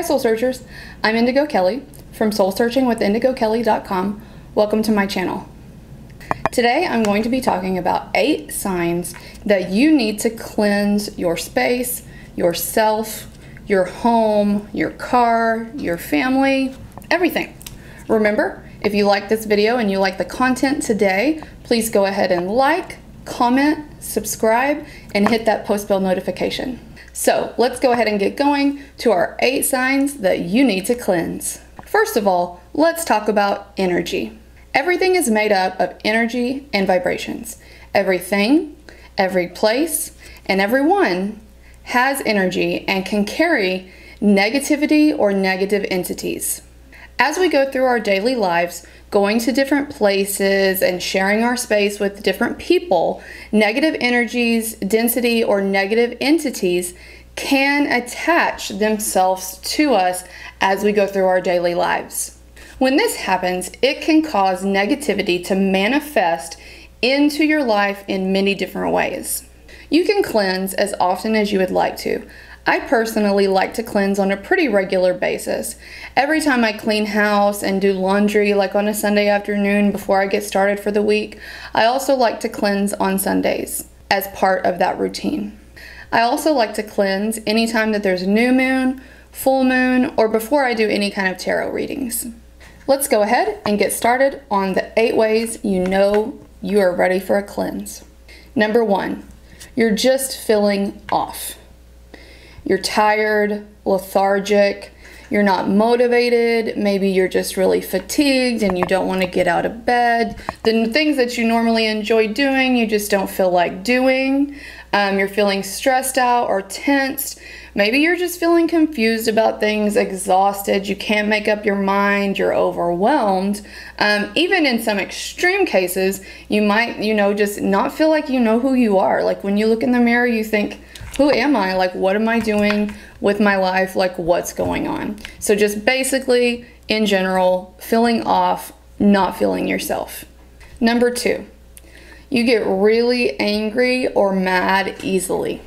Soul Searchers, I'm Indigo Kelly from soulsearchingwithindigokelly.com. Welcome to my channel. Today I'm going to be talking about 8 signs that you need to cleanse your space, yourself, your home, your car, your family, everything. Remember, if you like this video and you like the content today, please go ahead and like, comment, subscribe, and hit that post bell notification. So let's go ahead and get going to our 8 signs that you need to cleanse. First of all, let's talk about energy. Everything is made up of energy and vibrations. Everything, every place, and everyone has energy and can carry negativity or negative entities. As we go through our daily lives, going to different places and sharing our space with different people, negative energies, density, or negative entities can attach themselves to us as we go through our daily lives. When this happens, it can cause negativity to manifest into your life in many different ways. You can cleanse as often as you would like to. I personally like to cleanse on a pretty regular basis. Every time I clean house and do laundry, like on a Sunday afternoon before I get started for the week, I also like to cleanse on Sundays as part of that routine. I also like to cleanse anytime that there's new moon, full moon, or before I do any kind of tarot readings. Let's go ahead and get started on the 8 ways you know you are ready for a cleanse. Number 1, you're just feeling off. You're tired, lethargic, you're not motivated, maybe you're just really fatigued and you don't want to get out of bed. The things that you normally enjoy doing, you just don't feel like doing. You're feeling stressed out or tensed. Maybe you're just feeling confused about things, exhausted, you can't make up your mind, you're overwhelmed. Even in some extreme cases, you might, just not feel like you know who you are. Like when you look in the mirror, you think, who am I? Like, what am I doing with my life? Like, what's going on? So just basically, in general, feeling off, not feeling yourself. Number 2, you get really angry or mad easily.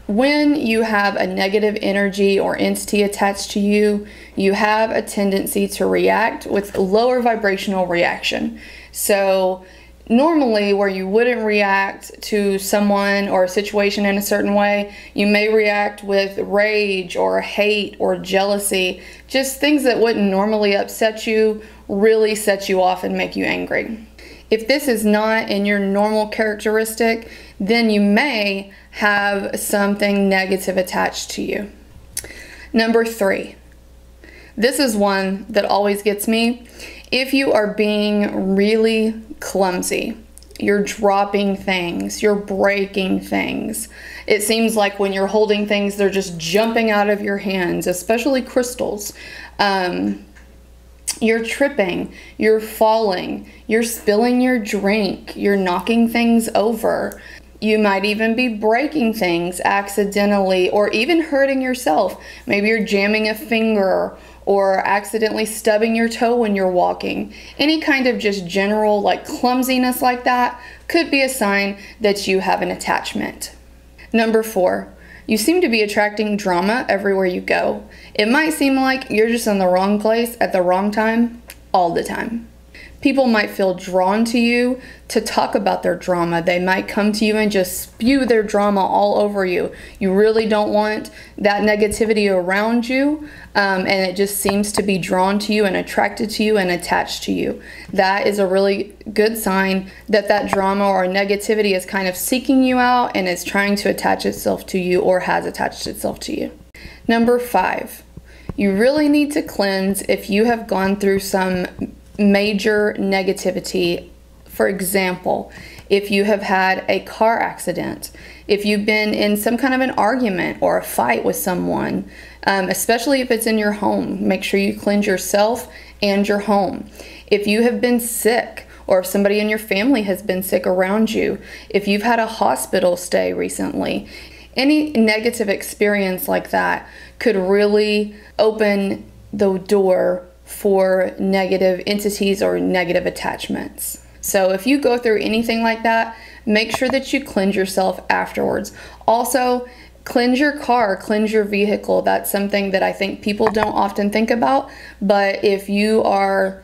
When you have a negative energy or entity attached to you, you have a tendency to react with lower vibrational reaction. So normally, where you wouldn't react to someone or a situation in a certain way, you may react with rage or hate or jealousy. Just things that wouldn't normally upset you really set you off and make you angry. If this is not in your normal characteristic, then you may have something negative attached to you. Number 3, this is one that always gets me. If you are being really clumsy, you're dropping things, you're breaking things. It seems like when you're holding things, they're just jumping out of your hands, especially crystals. You're tripping, you're falling, you're spilling your drink, you're knocking things over. You might even be breaking things accidentally or even hurting yourself. Maybe you're jamming a finger or accidentally stubbing your toe when you're walking. Any kind of just general like clumsiness like that could be a sign that you have an attachment. Number 4, you seem to be attracting drama everywhere you go. It might seem like you're just in the wrong place at the wrong time all the time. People might feel drawn to you to talk about their drama. They might come to you and just spew their drama all over you. You really don't want that negativity around you, and it just seems to be drawn to you and attracted to you and attached to you. That is a really good sign that that drama or negativity is kind of seeking you out and is trying to attach itself to you or has attached itself to you. Number 5, you really need to cleanse if you have gone through some major negativity. For example, if you have had a car accident, if you've been in some kind of an argument or a fight with someone, especially if it's in your home, make sure you cleanse yourself and your home. If you have been sick, or if somebody in your family has been sick around you, if you've had a hospital stay recently, any negative experience like that could really open the door for negative entities or negative attachments. So if you go through anything like that, make sure that you cleanse yourself afterwards. Also, Cleanse your car, cleanse your vehicle. That's something that I think people don't often think about, but if you are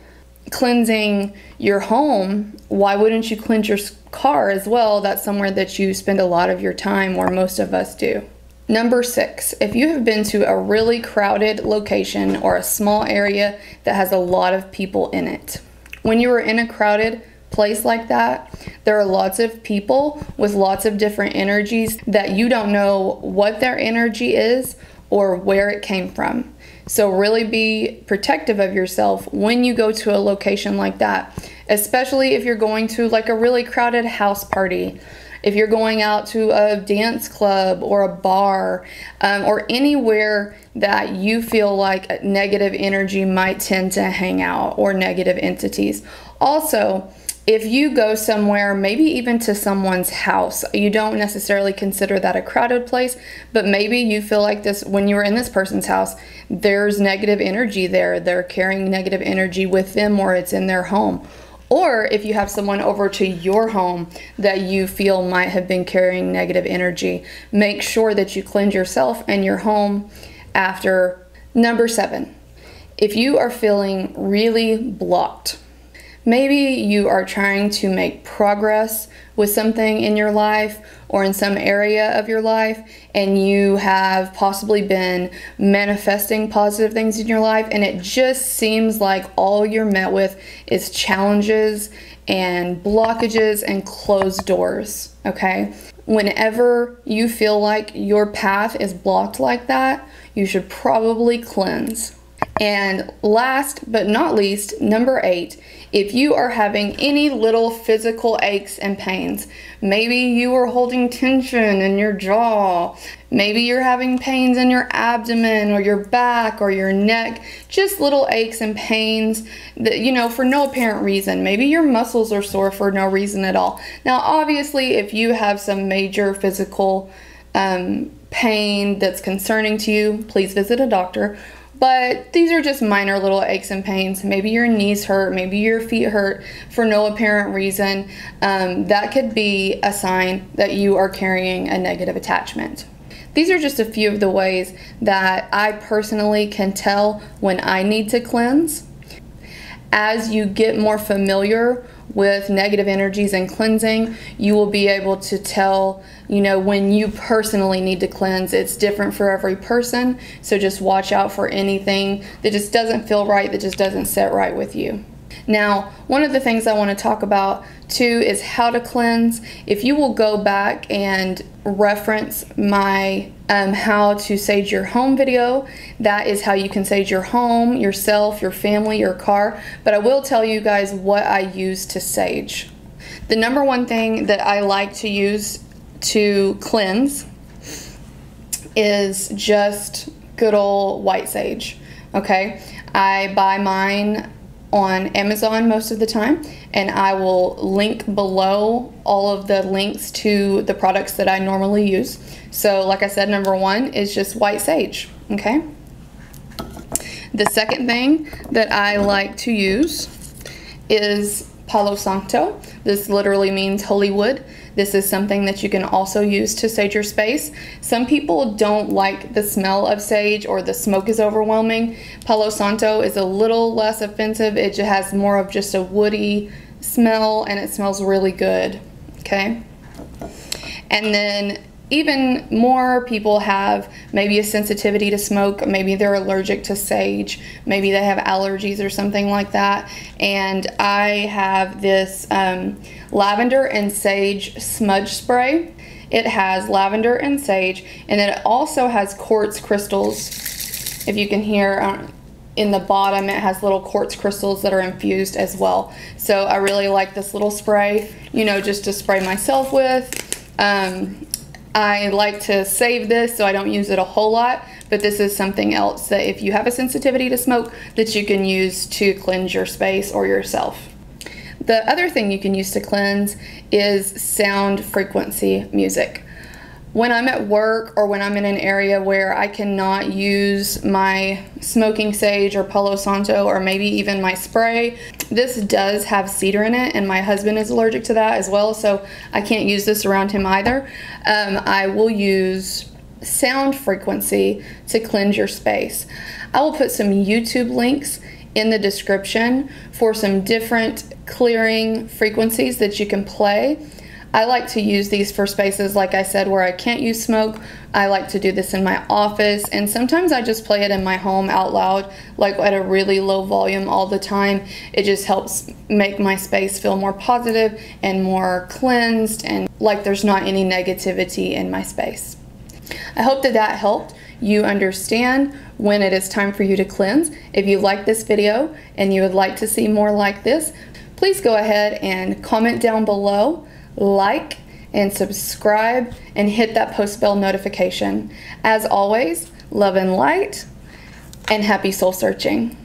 cleansing your home, why wouldn't you cleanse your car as well? That's somewhere that you spend a lot of your time, or most of us do. Number 6, if you have been to a really crowded location or a small area that has a lot of people in it. When you are in a crowded place like that, there are lots of people with lots of different energies that you don't know what their energy is or where it came from. So really be protective of yourself when you go to a location like that, especially if you're going to like a really crowded house party, if you're going out to a dance club or a bar, or anywhere that you feel like negative energy might tend to hang out, or negative entities. Also, if you go somewhere, maybe even to someone's house, you don't necessarily consider that a crowded place, but maybe you feel like this when you were in this person's house, there's negative energy there. They're carrying negative energy with them, or it's in their home. Or if you have someone over to your home that you feel might have been carrying negative energy, make sure that you cleanse yourself and your home after. Number 7, if you are feeling really blocked, maybe you are trying to make progress with something in your life or in some area of your life, and you have possibly been manifesting positive things in your life, and it just seems like all you're met with is challenges and blockages and closed doors, okay? Whenever you feel like your path is blocked like that, you should probably cleanse. And last but not least, number 8, if you are having any little physical aches and pains, maybe you are holding tension in your jaw, maybe you're having pains in your abdomen or your back or your neck, just little aches and pains that, you know, for no apparent reason. Maybe your muscles are sore for no reason at all. Now, obviously, if you have some major physical pain that's concerning to you, please visit a doctor. But these are just minor little aches and pains. Maybe your knees hurt, maybe your feet hurt for no apparent reason. That could be a sign that you are carrying a negative attachment. These are just a few of the ways that I personally can tell when I need to cleanse. As you get more familiar with negative energies and cleansing, you will be able to tell, you know, when you personally need to cleanse. It's different for every person, so just watch out for anything that just doesn't feel right, that just doesn't sit right with you. Now, one of the things I want to talk about too is how to cleanse. If you will go back and reference my how to sage your home video, that is how you can sage your home, yourself, your family, your car. But I will tell you guys what I use to sage. The number one thing that I like to use to cleanse is just good old white sage. Okay, I buy mine on Amazon most of the time, and I will link below all of the links to the products that I normally use. So like I said, number 1 is just white sage, okay? The second thing that I like to use is Palo Santo. This literally means holy wood. This is something that you can also use to sage your space. Some people don't like the smell of sage, or the smoke is overwhelming. Palo Santo is a little less offensive. It just has more of just a woody smell, and it smells really good, okay? And then even more people have maybe a sensitivity to smoke. Maybe they're allergic to sage. Maybe they have allergies or something like that. And I have this lavender and sage smudge spray. It has lavender and sage, and then it also has quartz crystals. If you can hear in the bottom, it has little quartz crystals that are infused as well. So I really like this little spray, you know, just to spray myself with. I like to save this so I don't use it a whole lot, but this is something else that if you have a sensitivity to smoke, that you can use to cleanse your space or yourself. The other thing you can use to cleanse is sound frequency music. When I'm at work or when I'm in an area where I cannot use my smoking sage or Palo Santo or maybe even my spray, this does have cedar in it, and my husband is allergic to that as well, so I can't use this around him either. I will use sound frequency to cleanse your space. I will put some YouTube links in the description for some different clearing frequencies that you can play. I like to use these for spaces, like I said, where I can't use smoke. I like to do this in my office, and sometimes I just play it in my home out loud, like at a really low volume all the time. It just helps make my space feel more positive and more cleansed, and like there's not any negativity in my space. I hope that that helped you understand when it is time for you to cleanse. If you like this video and you would like to see more like this, please go ahead and comment down below, like and subscribe, and hit that post bell notification. As always, love and light, and happy soul searching.